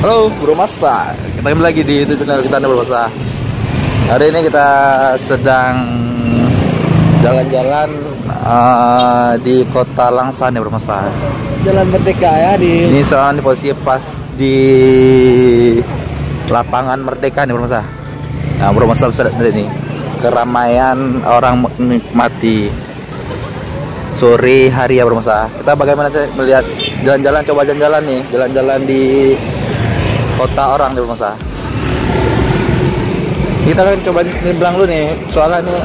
Halo Bro Masta, kita kembali lagi di YouTube channel kita nih Bro Masta. Hari ini kita sedang jalan-jalan di Kota Langsa nih Bro Masta. Jalan Merdeka ya di. Ini soalnya posisi pas di lapangan Merdeka nih Bro Masta. Nah Bro Masta bisa lihat sendiri nih, keramaian orang menikmati sore hari ya Bro Masta. Kita bagaimana melihat jalan-jalan, coba jalan-jalan nih, jalan-jalan di kota orang di Bro Masta. Kita kan coba nyebrang dulu nih, soalnya nih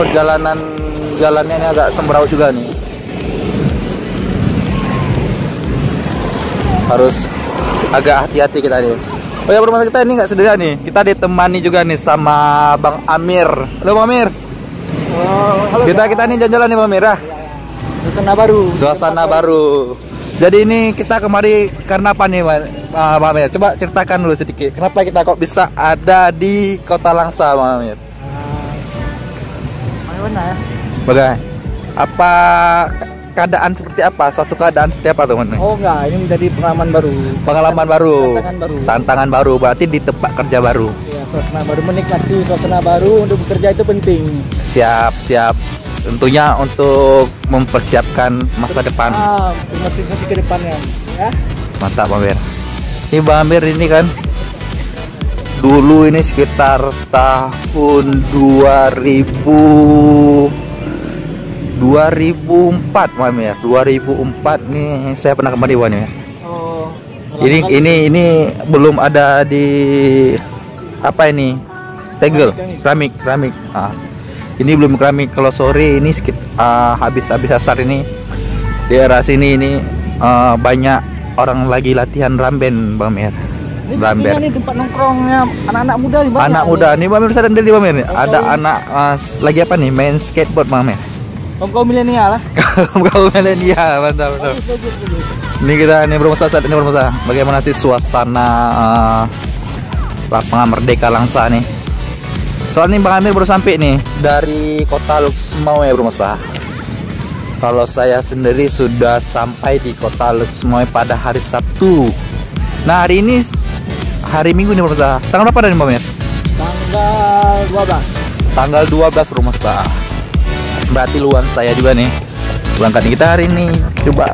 perjalanan jalannya ini agak sembraut juga nih. Harus agak hati-hati kita nih. Oh ya Bro Masta, kita ini nggak sendirian nih, kita ditemani juga nih sama Bang Amir. Halo Bang Amir. Oh, halo, kita nih jalan-jalan nih Bang Amir ya. Suasana baru. Suasana baru. Jadi ini kita kemari karena apa nih Bang Amir? Coba ceritakan dulu sedikit. Kenapa kita kok bisa ada di Kota Langsa Bang Amir? Bagaimana ya? Bagaimana? Apa keadaan seperti apa? Suatu keadaan seperti apa teman-teman? Oh enggak, ini menjadi pengalaman baru. Pengalaman baru. Tantangan baru. Tantangan baru. Berarti di tempat kerja baru. Ya, suasana baru, menikmati suasana baru untuk bekerja itu penting. Siap. Tentunya untuk mempersiapkan masa depan. Motivasi ke depannya, ya. Mantap Bang Amir. Ini Bang Amir ini kan dulu ini sekitar tahun 2004 Bang Amir. 2004 nih saya pernah kemari Bang Amir. Oh. Ini belum ada di apa ini? Tegel, keramik. Ini belum keramik. Kalau sore ini habis asar ini di daerah sini ini banyak orang lagi latihan ramben Bang Amir. Ramben. Ini tempat nongkrongnya anak-anak muda nih Bang. Anak muda nih Bang Amir, bisa sendiri Bang Amir. Ada anak lagi apa nih? Main skateboard Bang Amir. Kaum milenial lah. Kalau milenial, mantap. Ini kita ini Bro Masta, saat ini Bro Masta. Bagaimana sih suasana lapangan Merdeka Langsa nih? Soalnya Bang Amir baru sampai nih dari Kota Luxemau ya Bro Masta. Kalau saya sendiri sudah sampai di Kota Luxemau pada hari Sabtu. Nah hari ini hari Minggu nih Bro Masta. Tanggal berapa nih Bang Amir? Tanggal 12. Tanggal 12 Bro Masta. Berarti luan saya juga nih. Berangkat kita hari ini. Coba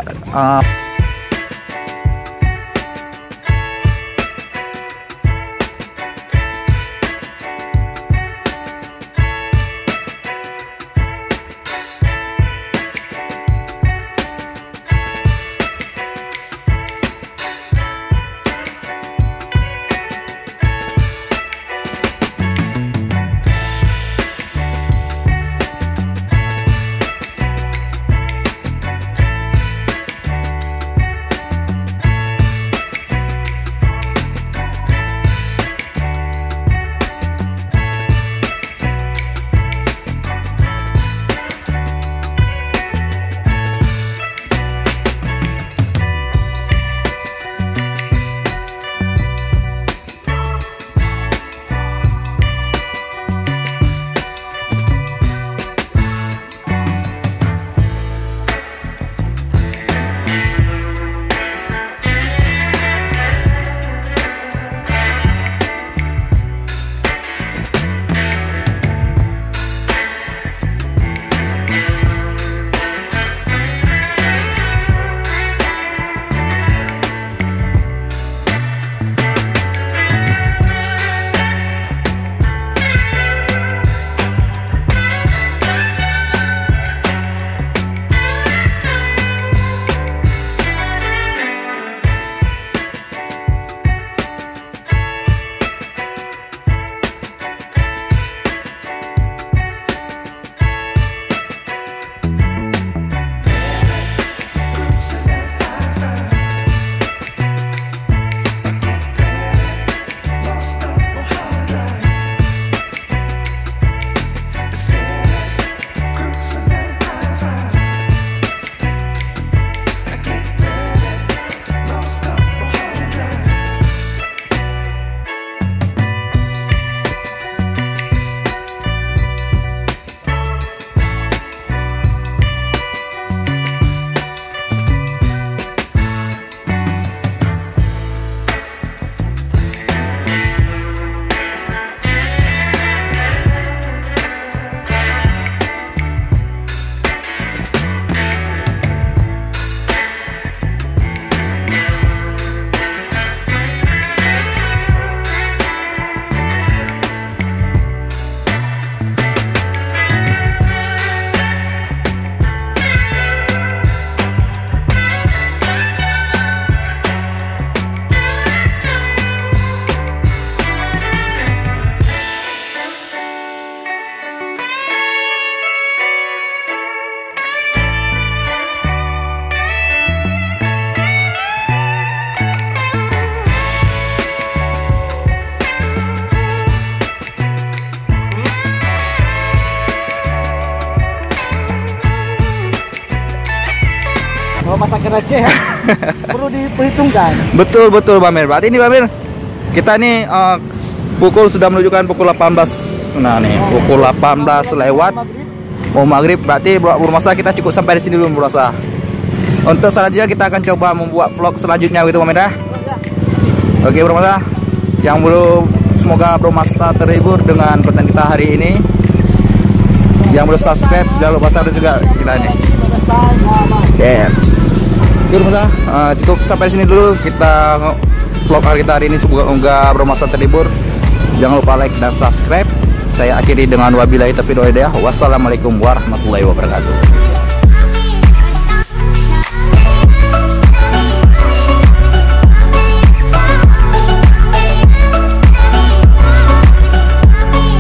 Kalau masakan Aceh perlu diperhitungkan. Betul betul Bang Mir. Berarti ini Bang Mir, kita nih pukul sudah menunjukkan pukul 18. Nah nih pukul 18 lewat mau maghrib. Berarti Burmasa kita cukup sampai di sini dulu Burmasa. Untuk selanjutnya kita akan coba membuat vlog selanjutnya gitu Bang Mir ya. Oke Burmasa, yang belum, semoga Burmasa terhibur dengan konten kita hari ini. Yang belum subscribe jangan lupa subscribe juga kita nih. Yes. Burmasa, cukup sampai sini dulu kita vlog kita hari ini. Semoga Burmasa terhibur. Jangan lupa like dan subscribe. Saya akhiri dengan wabillahi taufiq wal hidayah. Wassalamualaikum warahmatullahi wabarakatuh.